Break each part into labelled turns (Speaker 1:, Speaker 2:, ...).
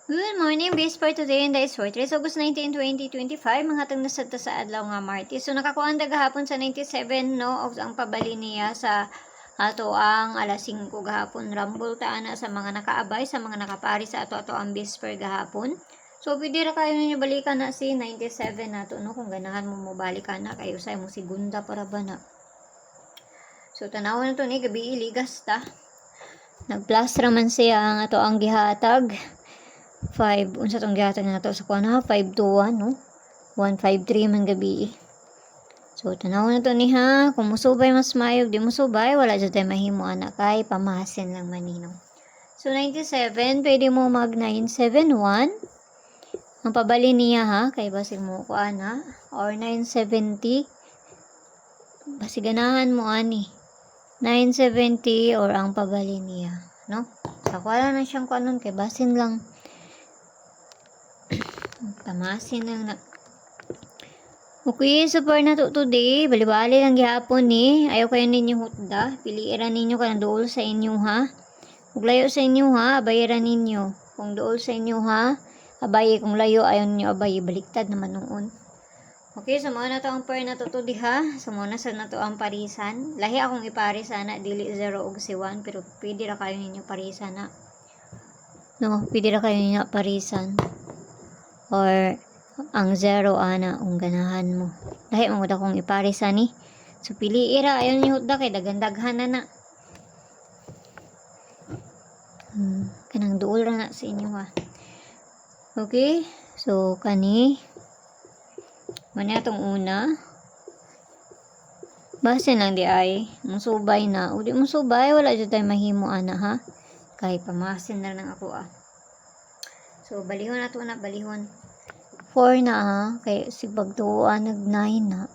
Speaker 1: Good morning, base for today, and that is for 3 August 19, 2025. Mga tang nasad sa adlaw nga Martes. So, nakakuha ang gahapon sa 97, no? O ang pabali niya sa ato ang alas 5 gahapon. Rambol taana sa mga nakaabay, sa mga nakapari sa ato ang base for gahapon. So, pwede ra kayo ninyo balikan na si 97 nato, no? Kung ganahan mo balikan na, kayo sa mo segunda para ba na. So, tanawan na to ni gabi iligas ta. Nag-plus raman siya ang ato ang gihatag. 5, unsa tong gihatag nato sa kuha na 5 to 1, no? 153 man gabi. So, tanaw na to ni ha. Kung musubay mas mayog, di musubay, wala dyan tayo mahimo anak kay pamahasin lang maninong. So, 97, pwede mo mag 971. Ang pabali niya ha, kay basig mo kuha na. Or 970. Basig ganahan mo ani. 970 or ang pabali niya, no? Sa kuha na siyang kuha nun, kay basin lang. Tamasin lang na. Okay, so for na to today, bali-bali lang gihapon ni. Ayaw kayo ninyo hutda. Piliiran ninyo ka na dool sa inyo ha. Kung layo sa inyo ha, abayiran ninyo. Kung dool sa inyo ha, abayi. Kung layo, ayaw ninyo abayi. Baliktad naman noon. Okay, so muna na to ang per na to today ha. So muna sa na to ang parisan. Lahi akong ipari sana, dili 0 og si 1. Pero pwede ra kayo ninyo parisan na. No, pwede ra kayo ninyo parisan. Or ang 0 ana ang ganahan mo. Dahil mo da kong iparisa ni. So pili ira ayon ni hudda kay dagandaghan na. Kanang duol ra na sa inyo ha. Okay? So kani man atong una. Base lang di ay musubay na. Udi musubay wala jud tay mahimo ana ha. Kay pamasin na nang ako ah. So, balihon na to na, balihon. 4 na ha, kay si pagtuuan nag 9 na.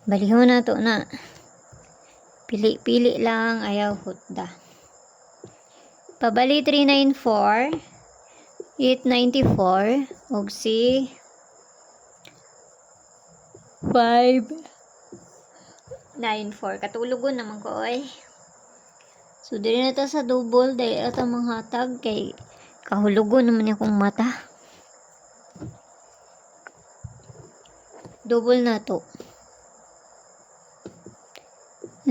Speaker 1: Balihon na to na. Pili-pili lang, ayaw hutda. Pabali 394, 894, og si 594. Katulugon naman ko oy. So, dili na ta sa double dahil ito mga hatag kay kahulugon naman akong mata. Double na to.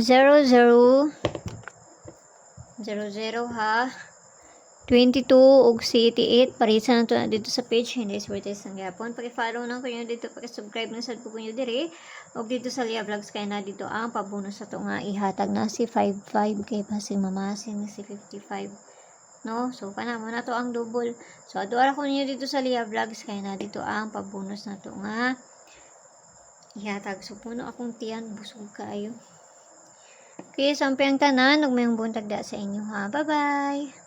Speaker 1: 0, 0, 0, 0 ha. 22 og 88. Parisa na to na dito sa page. Hindi is worth it ang gapon. Paki-follow na ko nyo dito. Paki-subscribe na sa po nyo dire. Og dito sa Lia Vlogs kaya na dito ang pabonus sa to nga ihatag na si 55 kay pasig mamasin na si 55. No? So, panamo na to ang double. So, aduara ko niyo dito sa Lia Vlogs kaya na dito ang pabonus na to nga ihatag. So, puno akong tiyan. Busog kaayo. Okay, sampai ang tanan. Huwag mayong buntag da sa inyo ha. Bye-bye!